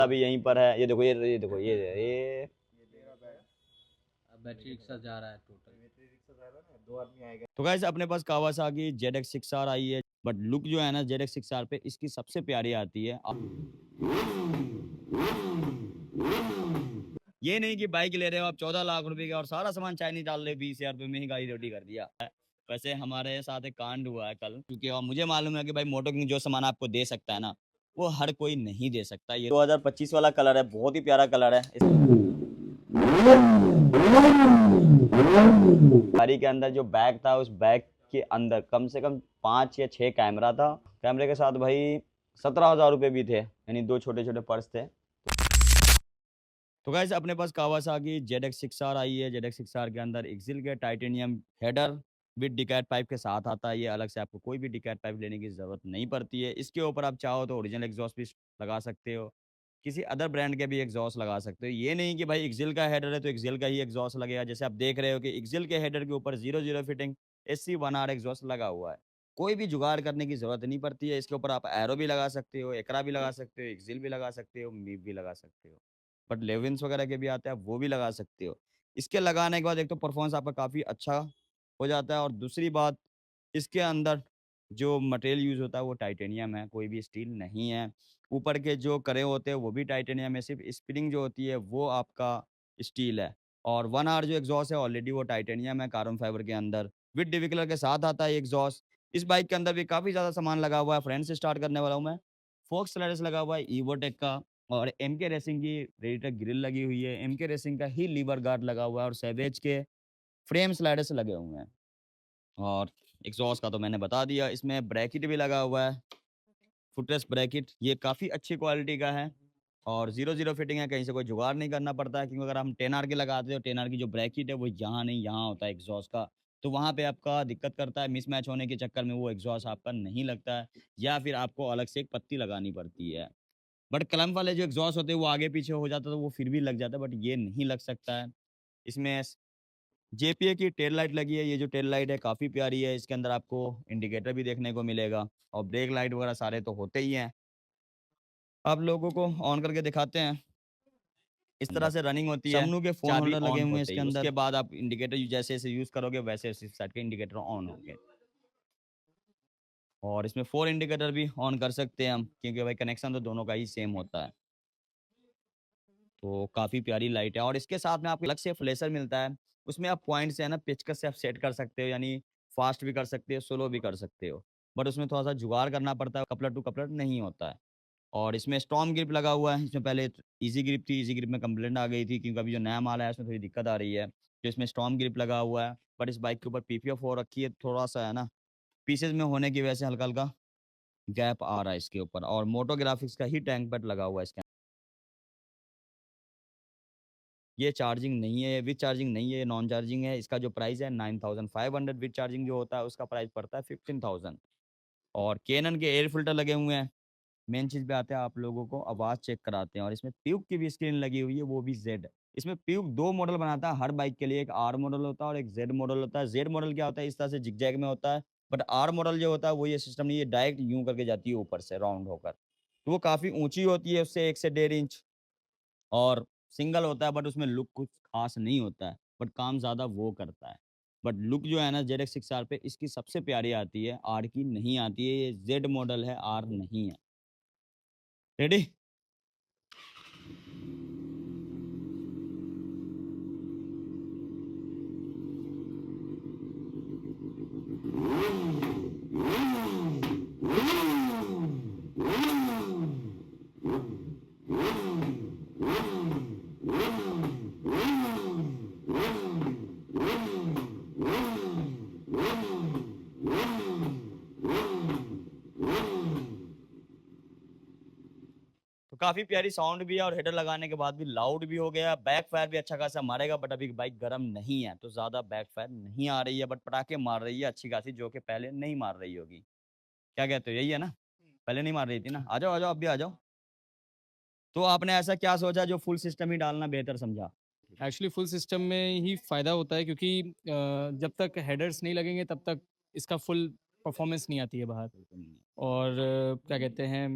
अभी यहीं पर है, ये देखो, ये देखो, ये बैटरी रिक्शा जा रहा है टोटल। दो आदमी आएगा। तो गाइस अपने पास कावासाकी ZX6R आई है, बट लुक जो है ना ZX6R पे इसकी सबसे प्यारी आती है। ये नहीं कि बाइक ले रहे हो आप 14 लाख रुपए की और सारा सामान चाइनीज डाल रहे हो, 20,000 रुपए में ही गाड़ी रेडी कर दिया। वैसे हमारे साथ एक कांड हुआ है कल, क्योंकि और मुझे मालूम है कि भाई मोटो किंग जो सामान आपको दे सकता है ना, वो हर कोई नहीं दे सकता। ये 2025 वाला कलर है, बहुत ही प्यारा कलर है। गाड़ी के अंदर जो बैग था, उस बैग के अंदर कम से कम 5 या 6 कैमरा था। कैमरे के साथ भाई 17,000 रुपये भी थे, यानी 2 छोटे छोटे पर्स थे। तो गाइस अपने पास कावासाकी ZX6R आई है। ZX6R के अंदर एक्सिल के टाइटेनियम हेडर विद डिकैट पाइप के साथ आता है। ये अलग से आपको कोई भी डिकैट पाइप लेने की ज़रूरत नहीं पड़ती है। इसके ऊपर आप चाहो तो ओरिजिनल एग्जॉस्ट भी लगा सकते हो, किसी अदर ब्रांड के भी एग्जॉस्ट लगा सकते हो। ये नहीं कि भाई एक्सिल का हेडर है तो एक्सिल का ही एग्जॉस्ट लगेगा। जैसे आप देख रहे हो कि एक्सिल के हेडर के ऊपर 00 फिटिंग SC1R एग्जॉस्ट लगा हुआ है। कोई भी जुगाड़ करने की ज़रूरत नहीं पड़ती है। इसके ऊपर आप एरो भी लगा सकते हो, एकरा भी लगा सकते हो, एक्सिल भी लगा सकते हो, मीप भी लगा सकते हो, बट लेविन्स वगैरह के भी आते हैं, आप वो भी लगा सकते हो। इसके लगाने के बाद एक तो परफॉर्मेंस आपका काफ़ी अच्छा हो जाता है, और दूसरी बात, इसके अंदर जो मटेरियल यूज़ होता है वो टाइटेनियम है, कोई भी स्टील नहीं है। ऊपर के जो करे होते हैं वो भी टाइटेनियम है, सिर्फ स्प्रिंग जो होती है वो आपका स्टील है। और 1R जो एग्जॉस्ट है ऑलरेडी वो टाइटेनियम है, कार्बन फाइबर के अंदर विद डिविकलर के साथ आता है एग्जॉस्ट। इस बाइक के अंदर भी काफ़ी ज़्यादा सामान लगा हुआ है। फ्रंट से स्टार्ट करने वाला हूँ मैं। फोक्स स्लाइडर्स लगा हुआ है ईवोटेक का, और एमके रेसिंग की रेडिएटर ग्रिल लगी हुई है। एमके रेसिंग का ही लीवर गार्ड लगा हुआ है, और सैवेज के फ्रेम स्लाइडर्स लगे हुए हैं। और एग्जॉस्ट का तो मैंने बता दिया। इसमें ब्रैकेट भी लगा हुआ है, फुटरेस्ट ब्रैकेट, ये काफ़ी अच्छी क्वालिटी का है, और 00 फिटिंग है, कहीं से कोई जुगाड़ नहीं करना पड़ता है। क्योंकि अगर हम 10R के लगाते हो, 10R की जो ब्रैकेट है वो यहाँ नहीं यहाँ होता है एग्जॉस्ट का, तो वहाँ पे आपका दिक्कत करता है। मिसमैच होने के चक्कर में वो एग्जॉस्ट आपका नहीं लगता है, या फिर आपको अलग से एक पत्ती लगानी पड़ती है। बट क्लम्प वाले जो एग्जॉस्ट होते हैं वो आगे पीछे हो जाता है, तो वो फिर भी लग जाता है, बट ये नहीं लग सकता है। इसमें JPA की टेल लाइट लगी है। ये जो टेल लाइट है काफ़ी प्यारी है। इसके अंदर आपको इंडिकेटर भी देखने को मिलेगा, और ब्रेक लाइट वगैरह सारे तो होते ही हैं। आप लोगों को ऑन करके दिखाते हैं। इस तरह से रनिंग होती है। समनू के फोन होल्डर लगे हुए हैं इसके अंदर। उसके बाद आप इंडिकेटर जैसे जैसे यूज़ करोगे वैसे वैसे साइड के इंडिकेटर ऑन होंगे। और इसमें 4 इंडिकेटर भी ऑन कर सकते हैं हम, क्योंकि भाई कनेक्शन तो दोनों का ही सेम होता है। तो काफ़ी प्यारी लाइट है, और इसके साथ में आपको अलग से फ्लैशर मिलता है। उसमें आप पॉइंट से है ना पेचकस से आप सेट कर सकते हो, यानी फास्ट भी कर सकते हो, स्लो भी कर सकते हो, बट उसमें थोड़ा सा जुगाड़ करना पड़ता है, कपलर टू कपलर नहीं होता है। और इसमें स्टॉर्म ग्रिप लगा हुआ है। इसमें पहले इजी ग्रिप थी, इजी ग्रिप में कंप्लेंट आ गई थी, क्योंकि अभी जो नया माल है उसमें थोड़ी दिक्कत आ रही है, तो इसमें स्टॉर्म ग्रिप लगा हुआ है। बट इस बाइक के ऊपर PPF हो रखी है, थोड़ा सा है ना पीसेज में होने की वजह से हल्का हल्का गैप आ रहा है इसके ऊपर। और मोटो ग्राफिक्स का ही टैंक पैड लगा हुआ है इसके। ये चार्जिंग नहीं है, विद चार्जिंग नहीं है, ये नॉन चार्जिंग है। इसका जो प्राइस है 9,500, विद चार्जिंग जो होता है उसका प्राइस पड़ता है 15,000। और कैनन के एयर फिल्टर लगे हुए हैं। मेन चीज़ पे आते हैं, आप लोगों को आवाज़ चेक कराते हैं। और इसमें प्यूक की भी स्क्रीन लगी हुई है, वो भी जेड। इसमें प्यूक 2 मॉडल बनाता है हर बाइक के लिए, एक आर मॉडल होता है और एक जेड मॉडल होता है। जेड मॉडल क्या होता है, इस तरह से जिगजैग में होता है, बट आर मॉडल जो होता है वो ये सिस्टम नहीं, ये डायरेक्ट यूं करके जाती है ऊपर से राउंड होकर, तो वो काफ़ी ऊंची होती है, उससे 1 से 1.5 इंच। और सिंगल होता है, बट उसमें लुक कुछ खास नहीं होता है, बट काम ज़्यादा वो करता है। बट लुक जो है ना ZX6R पे इसकी सबसे प्यारी आती है, आर की नहीं आती है। ये जेड मॉडल है, आर नहीं है। रेडी? तो काफ़ी प्यारी साउंड भी है, और हेडर लगाने के बाद भी लाउड भी हो गया। बैक फायर भी अच्छा खासा मारेगा, बट अभी बाइक गर्म नहीं है तो ज़्यादा बैक फायर नहीं आ रही है, बट पटाखे मार रही है अच्छी खासी, जो कि पहले नहीं मार रही होगी। क्या कहते हो, यही है ना? पहले नहीं मार रही थी ना? आ जाओ आ जाओ, अब भी आ जाओ। तो आपने ऐसा क्या सोचा जो फुल सिस्टम ही डालना बेहतर समझा? एक्चुअली फुल सिस्टम में ही फ़ायदा होता है, क्योंकि जब तक हेडर्स नहीं लगेंगे तब तक इसका फुल परफॉर्मेंस नहीं आती है बाहर। और क्या कहते हैं,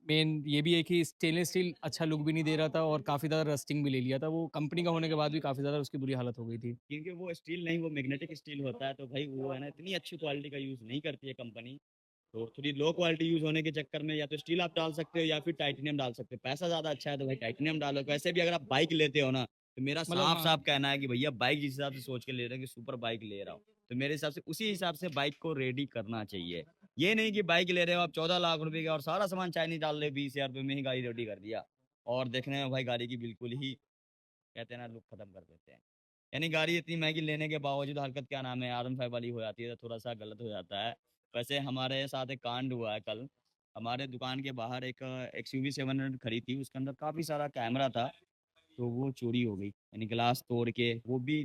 मेन ये भी है कि स्टेनलेस स्टील अच्छा लुक भी नहीं दे रहा था और काफ़ी ज़्यादा रस्टिंग भी ले लिया था। वो कंपनी का होने के बाद भी काफ़ी ज़्यादा उसकी बुरी हालत हो गई थी। क्योंकि वो स्टील नहीं, वो मैग्नेटिक स्टील होता है, तो भाई वो है ना इतनी अच्छी क्वालिटी का यूज़ नहीं करती है कंपनी। तो थोड़ी लो क्वालिटी यूज़ होने के चक्कर में या तो स्टील आप डाल सकते हो या फिर टाइटेनियम डाल सकते हो। पैसा ज़्यादा अच्छा है तो भाई टाइटेनियम डालो। वैसे भी अगर आप बाइक लेते हो ना, तो मेरा मतलब हाँ, साफ-साफ कहना है कि भैया बाइक जिस हिसाब से सोच के ले रहे हो कि सुपर बाइक ले रहा हूँ, तो मेरे हिसाब से उसी हिसाब से बाइक को रेडी करना चाहिए। ये नहीं कि बाइक ले रहे हो आप 14 लाख रुपए की और सारा सामान चाइनीज़ डाल रहे हो, 20,000 रुपए में ही गाड़ी रेडी कर दिया। और देखने में भाई गाड़ी की बिल्कुल ही कहते हैं ना लुक खत्म कर देते हैं। यानी गाड़ी इतनी महँगी लेने के बावजूद हरकत क्या नाम है R15 वाली हो जाती है, तो थोड़ा-सा गलत हो जाता है। वैसे हमारे साथ एक कांड हुआ है कल। हमारे दुकान के बाहर एक एक्सयूवी 700 खड़ी थी, उसके अंदर काफ़ी सारा कैमरा था, तो वो चोरी हो गई। यानी ग्लास तोड़ के, वो भी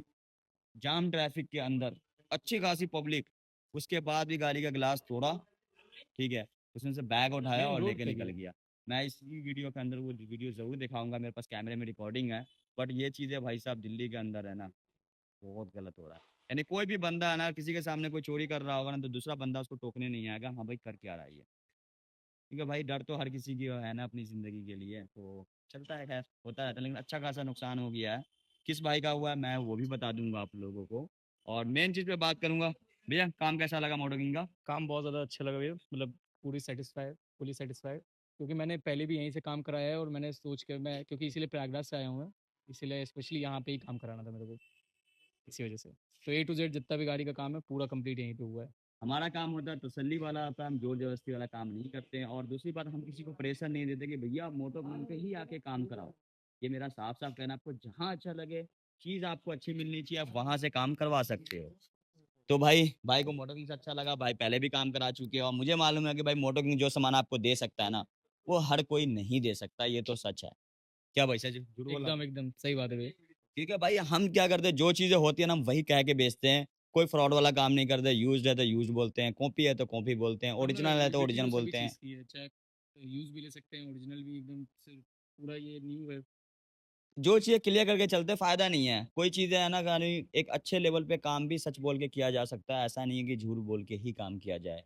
जाम ट्रैफिक के अंदर, अच्छी खासी पब्लिक, उसके बाद भी गाड़ी का ग्लास तोड़ा, ठीक है? उसमें से बैग उठाया मेन और रोड लेके पे निकल ही। गया। मैं इसी वीडियो के अंदर वो वीडियो ज़रूर दिखाऊँगा, मेरे पास कैमरे में रिकॉर्डिंग है। बट ये चीज़ें भाई साहब दिल्ली के अंदर है ना, बहुत गलत हो रहा है। यानी कोई भी बंदा है ना, किसी के सामने कोई चोरी कर रहा होगा ना, तो दूसरा बंदा उसको टोकने नहीं आएगा, हाँ भाई कर क्या रहा है ये? क्योंकि भाई डर तो हर किसी की है ना अपनी ज़िंदगी के लिए, तो चलता है खैर, होता रहता है, लेकिन अच्छा खासा नुकसान हो गया है। किस भाई का हुआ है मैं वो भी बता दूँगा आप लोगों को। और मेन चीज़ पे बात करूँगा, भैया काम कैसा लगा मोटो किंग का? काम बहुत ज़्यादा अच्छा लगा भैया, मतलब फुली सैटिस्फाइड, क्योंकि मैंने पहले भी यहीं से काम कराया है और मैंने सोच के मैं क्योंकि इसीलिए प्रयागराज से आया हूँ मैं, इसीलिए स्पेशली यहाँ पे ही काम कराना था मेरे को, इसी वजह से। तो ए टू जेड जितना भी गाड़ी का काम है पूरा कंप्लीट यहीं पे हुआ है। हमारा काम होता है तसल्ली वाला होता है, हम जोर जबरदस्ती वाला काम नहीं करते हैं। और दूसरी बात, हम किसी को प्रेशर नहीं देते कि भैया आप मोटो मान के ही आके काम कराओ। ये मेरा साफ साफ कहना, आपको जहाँ अच्छा लगे, चीज़ आपको अच्छी मिलनी चाहिए, आप वहाँ से काम करवा सकते हो। तो भाई को मोटो किंग से अच्छा लगा, भाई पहले भी काम करा चुके हो और मुझे मालूम है कि भाई मोटो किंग जो सामान आपको दे सकता है ना, वो हर कोई नहीं दे सकता, ये तो सच है। क्या भाई सच झूठ बोला? एकदम एकदम सही बात है भैया। ठीक है भाई, हम क्या करते हैं, जो चीज़ें होती है ना हम वही कह के बेचते हैं। कोई फ्रॉड वाला काम नहीं करते, यूज़्ड है तो यूज़ बोलते हैं, कॉपी है तो कॉपी बोलते हैं, मतलब ओरिजिनल है तो अवेलेबिलिटी ओरिजिनल तो सभी बोलते हैं। चीज़ की है, चाहे यूज़ भी ले सकते हैं, ओरिजिनल भी एकदम से पूरा ये न्यू है। जो चीज़ें क्लियर करके चलते फ़ायदा नहीं है। कोई चीज़ें है ना कहानी, एक अच्छे लेवल पे काम भी सच बोल के किया जा सकता है, ऐसा नहीं है कि झूठ बोल के ही काम किया जाए।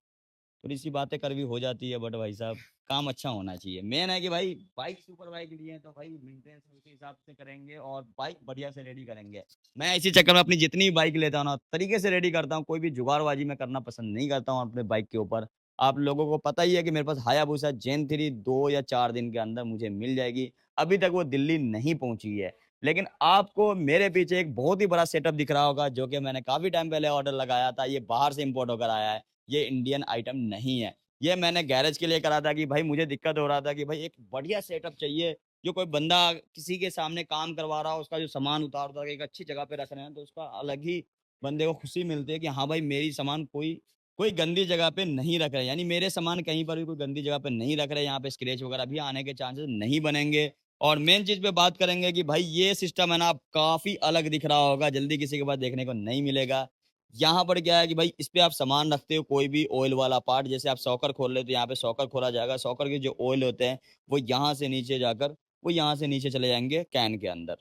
थोड़ी-सी बातें कड़वी हो जाती है, बट भाई साहब काम अच्छा होना चाहिए। मेन है कि भाई बाइक सुपर बाइक लिए हैं तो भाई मेंटेनेंस उसी हिसाब से करेंगे और बाइक बढ़िया से रेडी करेंगे। मैं इसी चक्कर में अपनी जितनी भी बाइक लेता हूँ ना, तरीके से रेडी करता हूँ, कोई भी जुगाड़बाजी मैं करना पसंद नहीं करता हूँ अपने बाइक के ऊपर। आप लोगों को पता ही है कि मेरे पास हायाबुसा जेन 3 2 या 4 दिन के अंदर मुझे मिल जाएगी। अभी तक वो दिल्ली नहीं पहुँची है। लेकिन आपको मेरे पीछे एक बहुत ही बड़ा सेटअप दिख रहा होगा, जो कि मैंने काफ़ी टाइम पहले ऑर्डर लगाया था। ये बाहर से इम्पोर्ट होकर आया है। ये इंडियन आइटम नहीं है। ये मैंने गैरेज के लिए करा था कि भाई मुझे दिक्कत हो रहा था कि भाई एक बढ़िया सेटअप चाहिए, जो कोई बंदा किसी के सामने काम करवा रहा हो, उसका जो सामान उतार-उतार के एक अच्छी जगह पे रख रहे हैं, तो उसका अलग ही बंदे को खुशी मिलती है कि हाँ भाई मेरी सामान कोई कोई गंदी जगह पे नहीं रख रहे। यानी मेरे सामान कहीं पर भी कोई गंदी जगह पे नहीं रख रहे, यहाँ पे स्क्रैच वगैरह भी आने के चांसेस नहीं बनेंगे। और मेन चीज़ पे बात करेंगे कि भाई ये सिस्टम है ना, आप काफ़ी अलग दिख रहा होगा, जल्दी किसी के पास देखने को नहीं मिलेगा। यहाँ पर क्या है कि भाई इस पे आप सामान रखते हो, कोई भी ऑयल वाला पार्ट, जैसे आप सॉकर खोल रहे हो तो यहाँ पे सॉकर खोला जाएगा। सॉकर के जो ऑयल होते हैं वो यहाँ से नीचे जाकर वो यहाँ से नीचे चले जाएँगे कैन के अंदर।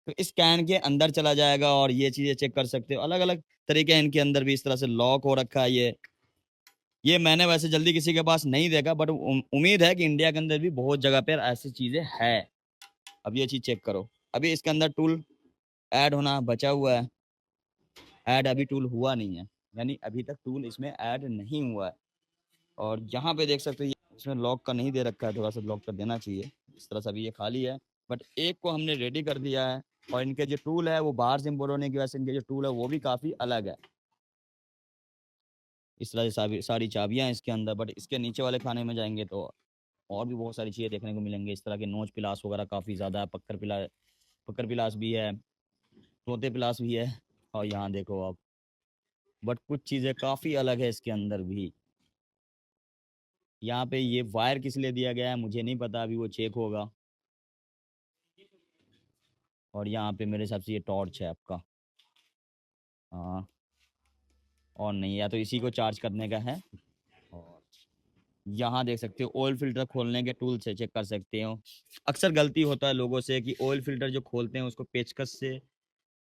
तो इस कैन के अंदर चला जाएगा और ये चीज़ें चेक कर सकते हो। अलग-अलग तरीके हैं इनके अंदर भी, इस तरह से लॉक हो रखा है ये। ये मैंने वैसे जल्दी किसी के पास नहीं देखा, बट उम्मीद है कि इंडिया के अंदर भी बहुत जगह पे ऐसी चीज़ें हैं। अब ये चीज़ चेक करो। अभी इसके अंदर टूल ऐड होना बचा हुआ है। ऐड अभी टूल हुआ नहीं है। यानी अभी तक टूल इसमें ऐड नहीं हुआ है। और यहाँ पे देख सकते हो ये इसमें लॉक का नहीं दे रखा है, थोड़ा-सा लॉक कर देना चाहिए। इस तरह से अभी ये खाली है, बट एक को हमने रेडी कर दिया है। और इनके जो टूल है वो बाहर से इम्पोर्ट होने की वजह से इनके जो टूल है वो भी काफ़ी अलग है। इस तरह से सारी चाबियाँ हैं इसके अंदर, बट इसके नीचे वाले खाने में जाएँगे तो और भी बहुत सारी चीज़ें देखने को मिलेंगी। इस तरह के नोच पिलास वगैरह काफ़ी ज़्यादा है, पक्कर पिलास भी है, तोते पिलास भी है। और यहाँ देखो आप, बट कुछ चीज़ें काफ़ी अलग है इसके अंदर भी। यहाँ पे ये वायर किस लिए दिया गया है मुझे नहीं पता, अभी वो चेक होगा। और यहाँ पे मेरे हिसाब से ये टॉर्च है आपका। हाँ, और नहीं, या तो इसी को चार्ज करने का है। और यहाँ देख सकते हो ऑयल फ़िल्टर खोलने के टूल से चेक कर सकते हो। अक्सर गलती होता है लोगों से कि ऑयल फ़िल्टर जो खोलते हैं उसको पेचकस से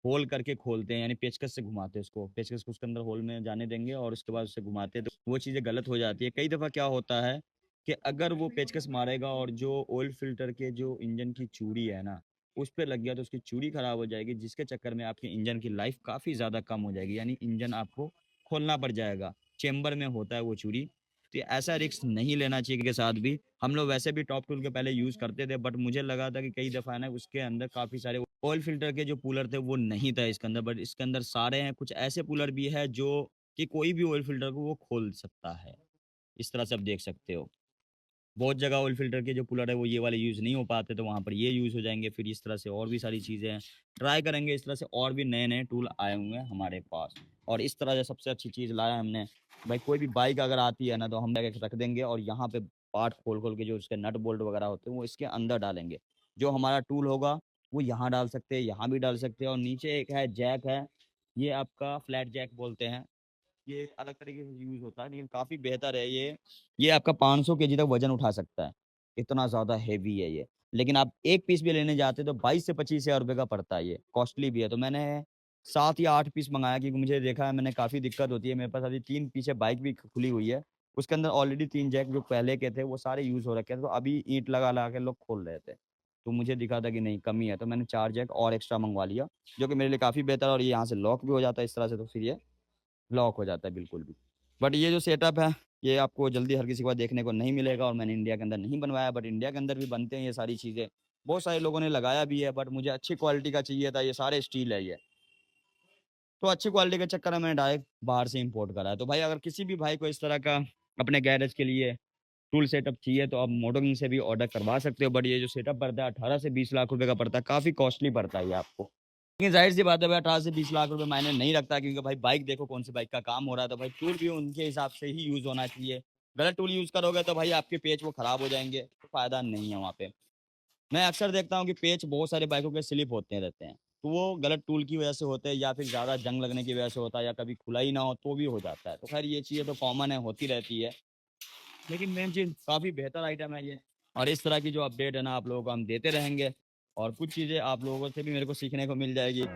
होल करके खोलते हैं, यानी पेचकस से घुमाते हैं उसको। पेचकस को उसके अंदर होल में जाने देंगे और उसके बाद उससे घुमाते हैं, तो वो चीज़ें गलत हो जाती है। कई दफ़ा क्या होता है कि अगर वो पेचकस मारेगा और जो ऑयल फ़िल्टर के जो इंजन की चूड़ी है ना, उस पे लग गया तो उसकी चूड़ी खराब हो जाएगी, जिसके चक्कर में आपके इंजन की लाइफ़ काफ़ी ज़्यादा कम हो जाएगी, यानी इंजन आपको खोलना पड़ जाएगा। चेंबर में होता है वो चूड़ी, तो ऐसा रिस्क नहीं लेना चाहिए के साथ भी। हम लोग वैसे भी टॉप टूल के पहले यूज़ करते थे, बट मुझे लगा था कि कई दफ़ा ना उसके अंदर काफ़ी सारे ऑयल फ़िल्टर के जो कूलर थे वो नहीं था इसके अंदर, बट इसके अंदर सारे हैं। कुछ ऐसे कूलर भी है जो कि कोई भी ऑयल फ़िल्टर को वो खोल सकता है। इस तरह से आप देख सकते हो। बहुत जगह ऑयल फ़िल्टर के जो कूलर है वो ये वाले यूज़ नहीं हो पाते, तो वहाँ पर ये यूज़ हो जाएँगे। फिर इस तरह से और भी सारी चीज़ें हैं। ट्राई करेंगे इस तरह से, और भी नए-नए टूल आए हुए हैं हमारे पास। और इस तरह से सबसे अच्छी चीज़ लाया है हमने, भाई कोई भी बाइक अगर आती है ना तो हम जाके रख देंगे और यहाँ पे पार्ट खोल-खोल के जो उसके नट बोल्ट वगैरह होते हैं वो इसके अंदर डालेंगे। जो हमारा टूल होगा वो यहाँ डाल सकते हैं, यहाँ भी डाल सकते हैं, और नीचे एक है जैक है, ये आपका फ्लैट जैक बोलते हैं। ये एक अलग तरीके से यूज़ होता है, लेकिन काफ़ी बेहतर है ये। ये आपका 500 केजी तक वज़न उठा सकता है, इतना ज़्यादा हेवी है ये। लेकिन आप 1 पीस भी लेने जाते तो 22 से 25 हज़ार रुपए का पड़ता है ये, कॉस्टली भी है। तो मैंने 7 या 8 पीस मँगाया, क्योंकि मुझे देखा है मैंने काफ़ी दिक्कत होती है। मेरे पास अभी 3 पीछे बाइक भी खुली हुई है, उसके अंदर ऑलरेडी 3 जैक जो पहले के थे वो सारे यूज़ हो रखे थे, तो अभी ईंट लगा-लगा के लोग खोल रहे थे। तो मुझे दिखा था कि नहीं कमी है, तो मैंने 4 जैक और एक्स्ट्रा मँगवा लिया, जो कि मेरे लिए काफ़ी बेहतर है, और ये यहाँ से लॉक भी हो जाता है इस तरह से, तो फिर ये लॉक हो जाता है बिल्कुल भी। बट ये जो सेटअप है, ये आपको जल्दी हर किसी के पास देखने को नहीं मिलेगा, और मैंने इंडिया के अंदर नहीं बनवाया, बट इंडिया के अंदर भी बनते हैं ये सारी चीज़ें। बहुत सारे लोगों ने लगाया भी है, बट मुझे अच्छी क्वालिटी का चाहिए था, ये सारे स्टील है ये। तो अच्छी क्वालिटी के चक्कर में मैंने डायरेक्ट बाहर से इम्पोर्ट करा है। तो भाई अगर किसी भी भाई को इस तरह का अपने गैरेज के लिए टूल सेटअप चाहिए तो आप मोटो किंग से भी ऑर्डर करवा सकते हो। बट ये जो सेटअप पड़ता है 18 से 20 लाख रुपए का पड़ता है, काफ़ी कॉस्टली पड़ता है ये आपको। लेकिन ज़ाहिर-सी बात है भाई, 18 से 20 लाख रुपए मायने नहीं रखता, क्योंकि भाई बाइक देखो कौन-सी बाइक का काम हो रहा है, तो भाई टूल भी उनके हिसाब से ही यूज़ होना चाहिए। गलत टूल यूज़ करोगे तो भाई आपके पेच वो खराब हो जाएँगे, तो फ़ायदा नहीं है वहाँ पे। मैं अक्सर देखता हूँ कि पेच बहुत सारे बाइकों के स्लिप होते रहते हैं, तो वो गलत टूल की वजह से होते हैं, या फिर ज़्यादा जंग लगने की वजह से होता है, या कभी खुला ही ना हो तो भी हो जाता है। तो खैर ये चीज़ें तो कॉमन है, होती रहती है। लेकिन मेन चीज़ काफ़ी बेहतर आइटम है ये, और इस तरह की जो अपडेट है ना आप लोगों को हम देते रहेंगे, और कुछ चीज़ें आप लोगों से भी मेरे को सीखने को मिल जाएगी।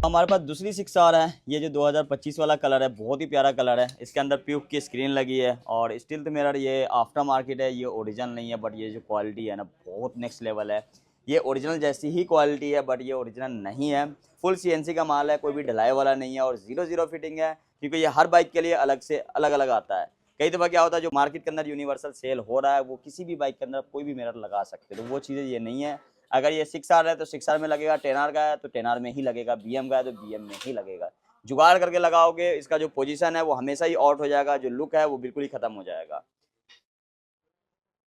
हमारे पास दूसरी 6R है, ये जो 2025 वाला कलर है, बहुत ही प्यारा कलर है। इसके अंदर प्यूक की स्क्रीन लगी है, और स्टील मिरर, ये आफ्टर मार्केट है, ये ओरिजिनल नहीं है, बट ये जो क्वालिटी है ना बहुत नेक्स्ट लेवल है। ये ओरिजिनल जैसी ही क्वालिटी है, बट ये ओरिजिनल नहीं है। फुल सीएनसी का माल है, कोई भी ढलाई वाला नहीं है, और 0-0 फिटिंग है, क्योंकि ये हर बाइक के लिए अलग से अलग-अलग आता है। कई दफ़ा क्या होता है, जो मार्केट के अंदर यूनिवर्सल सेल हो रहा है, वो किसी भी बाइक के अंदर कोई भी मिरर लगा सकते हैं, तो वो चीज़ें ये नहीं है। अगर ये 6R है तो 6R में लगेगा, 10R का है तो 10R में ही लगेगा, BM का है तो BM में ही लगेगा। जुगाड़ करके लगाओगे, इसका जो पोजीशन है वो हमेशा ही आउट हो जाएगा, जो लुक है वो बिल्कुल ही खत्म हो जाएगा।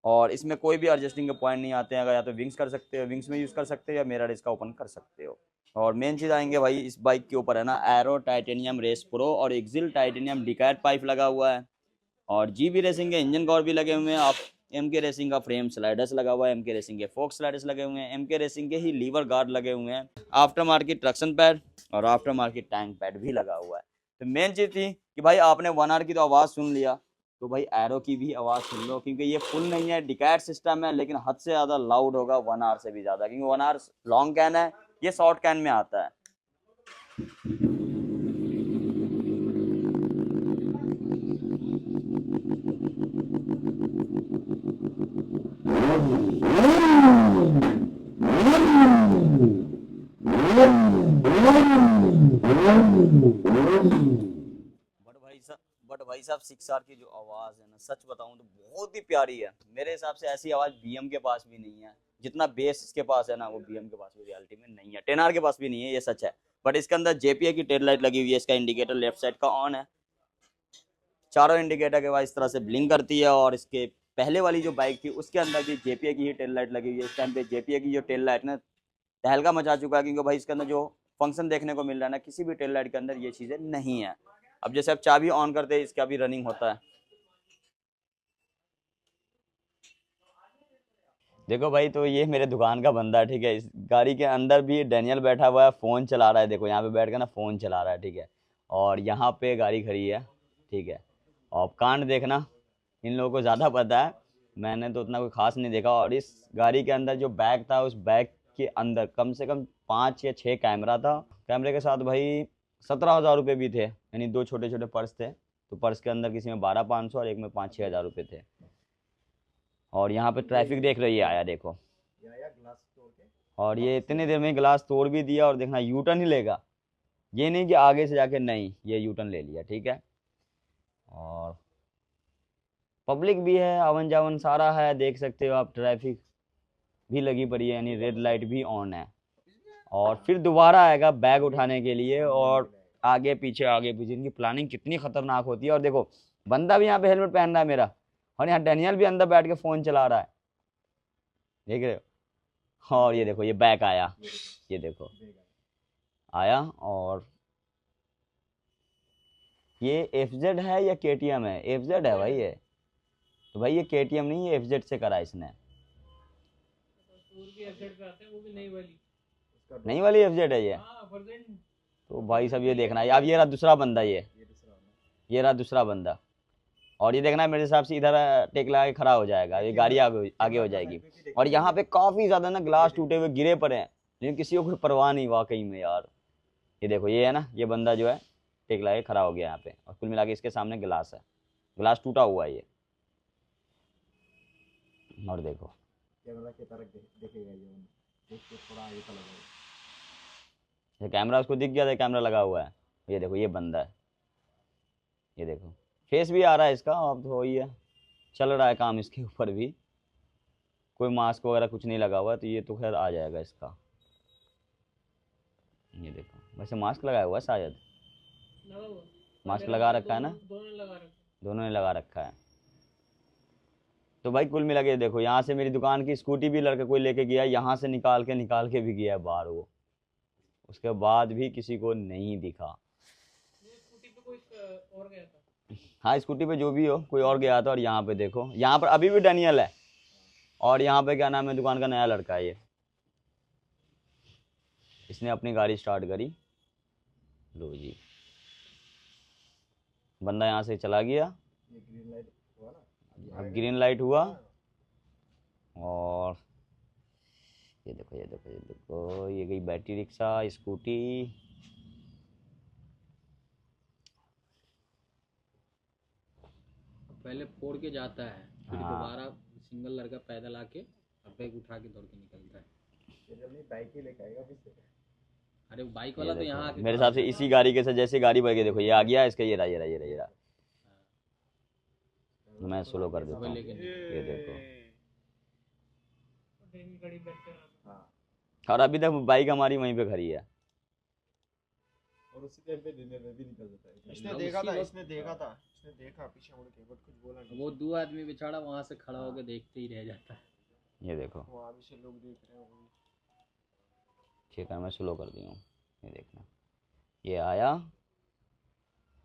और इसमें कोई भी एडजस्टिंग के पॉइंट नहीं आते हैं, अगर या तो विंग्स कर सकते हो, विंग्स में यूज़ कर सकते हो, या मिरर इसका ओपन कर सकते हो। और मेन चीज़ आएँगे भाई इस बाइक के ऊपर है ना, एरो टाइटेनियम रेस प्रो और एक्सिल टाइटेनियम डिकैट पाइप लगा हुआ है। और जीबी रेसिंग के इंजन कवर भी लगे हुए हैं। आप एमके रेसिंग का फ्रेम स्लाइडर्स लगा हुआ है, एमके रेसिंग के फोक स्लाइडर्स लगे हुए हैं, एमके रेसिंग के ही लीवर गार्ड लगे हुए हैं, आफ्टर मार्केट ट्रक्शन पैड और आफ्टर मार्केट टैंक पैड भी लगा हुआ है। तो मेन चीज़ थी कि भाई आपने 1R की तो आवाज़ सुन लिया, तो भाई एरो की भी आवाज़ सुन लो, क्योंकि ये फुल नहीं है, डिकैट सिस्टम है, लेकिन हद से ज़्यादा लाउड होगा 1R से भी ज़्यादा, क्योंकि 1R लॉन्ग कैन है, ये शॉर्ट कैन में आता है। बट भाई साहब 6R की जो आवाज़ है ना, सच बताऊं तो बहुत ही प्यारी है। मेरे हिसाब से ऐसी आवाज़ BM के पास भी नहीं है, जितना बेस इसके पास है ना वो BM के पास भी रियलिटी में नहीं है, 10R के पास भी नहीं है, ये सच है। बट इसके अंदर JPA की टेल लाइट लगी हुई है, इसका इंडिकेटर लेफ्ट साइड का ऑन है, चारों इंडिकेटर के बाद इस तरह से ब्लिंक करती है। और इसके पहले वाली जो बाइक थी उसके अंदर भी JPA की ही टेल लाइट लगी हुई है। इस टाइम पे JPA की जो टेल लाइट ना तहलका मचा चुका है, क्योंकि भाई इसके अंदर जो फंक्शन देखने को मिल रहा है ना, किसी भी टेल लाइट के अंदर ये चीज़ें नहीं है। अब जैसे आप चाबी ऑन करते हैं, इसका भी रनिंग होता है। देखो भाई, तो ये मेरे दुकान का बंदा है, ठीक है। इस गाड़ी के अंदर भी डैनियल बैठा हुआ है, फ़ोन चला रहा है। देखो यहाँ पे बैठ के ना फ़ोन चला रहा है, ठीक है। और यहाँ पे गाड़ी खड़ी है, ठीक है। और कांड देखना, इन लोगों को ज़्यादा पता है, मैंने तो उतना कोई खास नहीं देखा। और इस गाड़ी के अंदर जो बैग था, उस बैग के अंदर कम से कम 5 या 6 कैमरा था। कैमरे के साथ भाई 17,000 रुपये भी थे, यानी 2 छोटे छोटे पर्स थे। तो पर्स के अंदर किसी में 12,500 और एक में 5-6 हज़ार रुपये थे। और यहाँ पे ट्रैफिक देख रही है, आया देखो। और ये इतनी देर में ग्लास तोड़ भी दिया, और देखना यू टर्न ही लेगा, ये नहीं कि आगे से जाके, नहीं, ये यू टर्न ले लिया, ठीक है। और पब्लिक भी है, आवन जावन सारा है, देख सकते हो आप। ट्रैफिक भी लगी पड़ी है, यानी रेड लाइट भी ऑन है। और फिर दोबारा आएगा बैग उठाने के लिए, और आगे पीछे इनकी प्लानिंग कितनी खतरनाक होती है। और देखो बंदा भी यहाँ पे हेलमेट पहन रहा है मेरा, और यहाँ डैनियल भी अंदर बैठ के फ़ोन चला रहा है, देख रहे हो। और ये देखो ये बैक आया, ये देखो आया। और ये एफजेड है या केटीएम है? एफजेड है भाई ये। तो भाई ये केटीएम नहीं, ये एफजेड से करा इसने। नई वाली एफजेड है ये। तो भाई सब ये देखना है। अब ये रहा दूसरा बंदा, ये रहा दूसरा बंदा। और ये देखना मेरे हिसाब से इधर टेक लगा के खड़ा हो जाएगा, ये गाड़ी आगे हो जाएगी। और यहाँ पे काफ़ी ज़्यादा ना ग्लास टूटे हुए गिरे पड़े हैं, लेकिन किसी को कोई परवाह नहीं वाकई में यार। ये देखो ये है ना, ये बंदा जो है टेक लगा के खड़ा हो गया यहाँ पे, और कुल मिला के इसके सामने गिलास है, गिलास टूटा हुआ है ये। और देखो कैमरा की तरफ देखेगा ये, थोड़ा आगे चला जाएगा। ये कैमरा उसको दिख गया था, कैमरा लगा हुआ है। ये देखो ये बंदा है, ये देखो फेस भी आ रहा है इसका। अब तो वही है, चल रहा है काम इसके ऊपर भी। कोई मास्क वगैरह कुछ नहीं लगा हुआ, तो ये तो खैर आ जाएगा इसका। ये देखो वैसे मास्क लगाया हुआ है शायद, मास्क लगा रखा है ना, दोनों ने लगा रखा है। तो भाई कुल मिला के देखो, यहाँ से मेरी दुकान की स्कूटी भी लड़का कोई लेके गया, यहाँ से निकाल के भी गया बाहर वो, उसके बाद भी किसी को नहीं दिखा। स्कूटी पे कोई और गया था? हाँ स्कूटी पे जो भी हो, कोई और गया था। और यहाँ पे देखो, यहाँ पर अभी भी डैनियल है, और यहाँ पे क्या नाम है दुकान का, नया लड़का है ये, इसने अपनी गाड़ी स्टार्ट करी। लो जी, बंदा यहाँ से चला गया। अब ग्रीन लाइट हुआ, और ये देखो ये देखो ये देखो, ये गई बैटरी रिक्शा, स्कूटी। पहले फोड़ के जाता है, फिर हाँ। दोबारा सिंगल लड़का पैदल आके बैग उठा के दौड़ के निकलता है। बाइक ही लेके आएगा फिर से। अरे वो बाइक वाला तो यहाँ आके मेरे हिसाब से इसी गाड़ी के साथ, जैसे गाड़ी बढ़ गई, देखो ये आ गया इसका, ये रहा ये रहा ये रहा ये रहा। मैं स्लो कर देता हूँ, ये देखो। और अभी तक बाइक हमारी वहीं पे खड़ी है, और उसी टाइम पे डिनर में भी निकल जाता है। इसने देखा था इसने देखा पीछे मुड़ के, बट कुछ बोला नहीं। वो दो आदमी बेचारा वहां से खड़ा होकर देखते ही रह जाता है। ये देखो वहाँ भी से लोग देख रहे हैं। ठीक है, मैं स्लो कर दी हूँ। ये देखना, ये आया,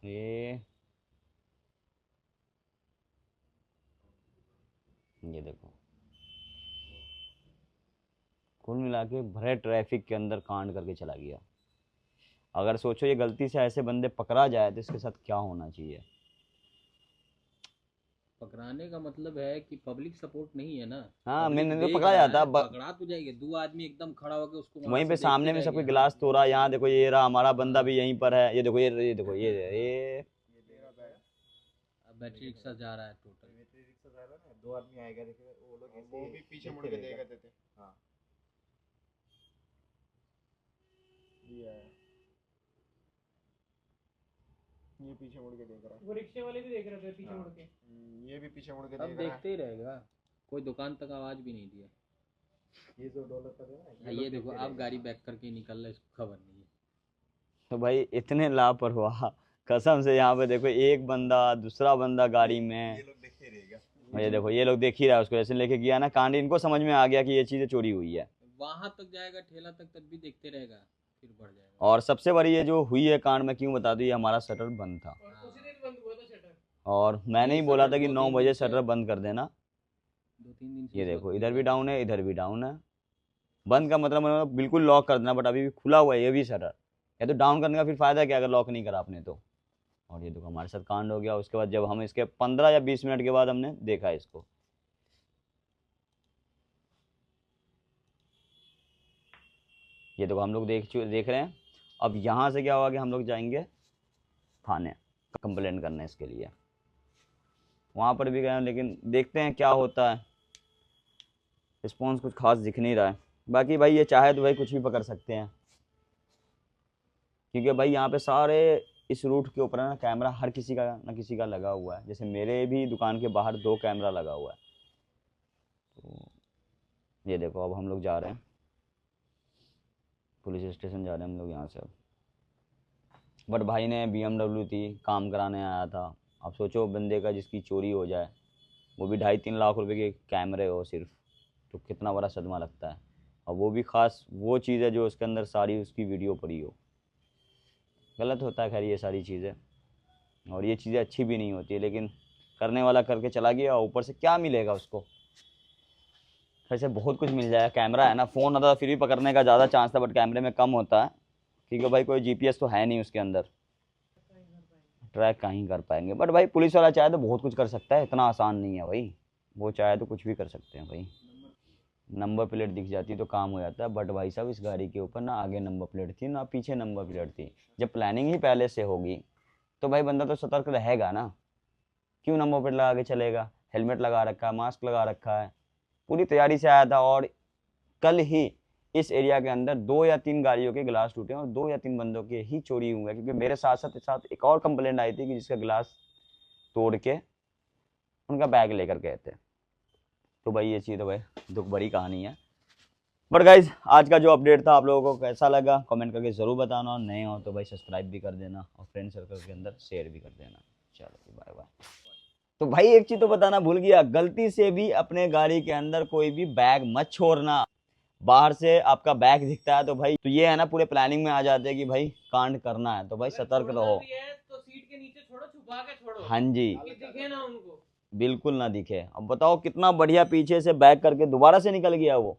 ये देखो। कुल मिला के भरे ट्रैफिक के अंदर कांड करके चला गया। अगर सोचो ये गलती से ऐसे बंदे पकड़ा जाए तो इसके साथ क्या होना चाहिए। पकड़ाने का मतलब है कि पब्लिक सपोर्ट नहीं है ना। हाँ, पब्लिक मैंने तो देख पकड़ा रहा जाता है, ब- पकड़ा तो जाएंगे। दो आदमी एकदम खड़ा होकर उसको वहां वहीं से पे देखते सामने में रह सबके गए। गिलास तोड़ा। यहाँ देखो ये रहा हमारा बंदा भी यहीं पर है, ये देखो ये देखो ये अब बैटरी रिक्शा जा रहा है टोटल। बैटरी रिक्शा जा रहा है ना, दो आदमी आएगा देखे, वो लोग ऐसे वो भी पीछे मुड़ के देख रहे थे। हाँ ये पीछे मुड़ के देख रहा है। वो रिक्शे वाले भी देख रहे थे पीछे मुड़ के। ये भी पीछे मुड़ के अब देख रहा है। देखते ही रहेगा, कोई दुकान तक आवाज भी नहीं दिया। ये जो डॉलर का है ना, ये देखो अब गाड़ी बैक करके निकल रहा है, इसको खबर नहीं है। तो भाई इतने लापरवाह, कसम से। यहाँ पे देखो एक बंदा, दूसरा बंदा गाड़ी में, ये लोग देखे रहेगा। ये देखो ये लोग देख ही रहा है उसको, जैसे लेके गया ना कांड, इनको समझ में आ गया कि ये चीजें चोरी हुई है। वहां तक जाएगा ठेला तक, तब भी देखते रहेगा, फिर बढ़ जाएगा। और सबसे बड़ी ये जो हुई है कांड, में क्यों बता दूं, ये हमारा शटर बंद था और मैंने ही ये बोला शटर था कि 2-3 9 दिन बजे से शटर बंद कर देना। 2-3 दिन से ये इस देखो वक्त इधर भी बंद डाउन है, इधर भी डाउन है। बंद का मतलब बिल्कुल लॉक कर देना, बट अभी भी खुला हुआ है ये भी शटर। या तो डाउन करने का फिर फायदा क्या अगर लॉक नहीं करा आपने तो। और ये देखो हमारे साथ कांड हो गया। उसके बाद जब हम इसके 15 या 20 मिनट के बाद हमने देखा इसको, ये देखो हम लोग देख रहे हैं। अब यहाँ से क्या होगा कि हम लोग जाएंगे थाने कंप्लेन करने इसके लिए। वहाँ पर भी गए लेकिन देखते हैं क्या होता है। रिस्पॉन्स कुछ खास दिख नहीं रहा है। बाकी भाई ये चाहे तो भाई कुछ भी पकड़ सकते हैं, क्योंकि भाई यहाँ पे सारे इस रूट के ऊपर ना कैमरा हर किसी का ना किसी का लगा हुआ है। जैसे मेरे भी दुकान के बाहर 2 कैमरा लगा हुआ है। तो ये देखो अब हम लोग जा रहे हैं पुलिस स्टेशन, जा रहे हैं हम लोग यहाँ से अब। बट भाई ने BMW थी, काम कराने आया था। अब सोचो बंदे का जिसकी चोरी हो जाए, वो भी 2.5-3 लाख रुपए के कैमरे हो सिर्फ, तो कितना बड़ा सदमा लगता है। और वो भी खास वो चीज़ है जो उसके अंदर सारी उसकी वीडियो पड़ी हो। गलत होता है खैर ये सारी चीज़ें, और ये चीज़ें अच्छी भी नहीं होती है, लेकिन करने वाला करके चला गया और ऊपर से क्या मिलेगा उसको। वैसे बहुत कुछ मिल जाएगा, कैमरा है ना। फ़ोन होता फिर भी पकड़ने का ज़्यादा चांस था, बट कैमरे में कम होता है, क्योंकि भाई कोई GPS तो है नहीं उसके अंदर, ट्रैक कहीं कर पाएंगे। बट भाई पुलिस वाला चाहे तो बहुत कुछ कर सकता है, इतना आसान नहीं है भाई। वो चाहे तो कुछ भी कर सकते हैं भाई। नंबर प्लेट दिख जाती तो काम हो जाता है। बट भाई साहब इस गाड़ी के ऊपर ना आगे नंबर प्लेट थी ना पीछे नंबर प्लेट थी। जब प्लानिंग ही पहले से होगी तो भाई बंदा तो सतर्क रहेगा ना। क्यों नंबर प्लेट लगा के चलेगा? हेलमेट लगा रखा है, मास्क लगा रखा है, पूरी तैयारी से आया था। और कल ही इस एरिया के अंदर 2 या 3 गाड़ियों के गिलास टूटे और 2 या 3 बंदों के ही चोरी हुए हैं। क्योंकि मेरे साथ साथ एक और कंप्लेंट आई थी कि जिसका गिलास तोड़ के उनका बैग लेकर गए थे। तो भाई ये चीज़ तो भाई दुख भरी कहानी है। बट गाइज आज का जो अपडेट था आप लोगों को कैसा लगा कमेंट करके ज़रूर बताना। और नए हो तो भाई सब्सक्राइब भी कर देना और फ्रेंड सर्कल के अंदर शेयर भी कर देना। चलो बाय बाय। तो भाई एक चीज़ तो बताना भूल गया, गलती से भी अपने गाड़ी के अंदर कोई भी बैग मत छोड़ना। बाहर से आपका बैग दिखता है तो भाई तो ये है ना पूरे प्लानिंग में आ जाते हैं कि भाई कांड करना है, तो भाई सतर्क रहो। तो सीट के नीचे छोड़ो, छुपा के छोड़ो, हाँ जी, कि दिखे ना उनको। बिल्कुल ना दिखे। अब बताओ कितना बढ़िया पीछे से बैग करके दोबारा से निकल गया वो।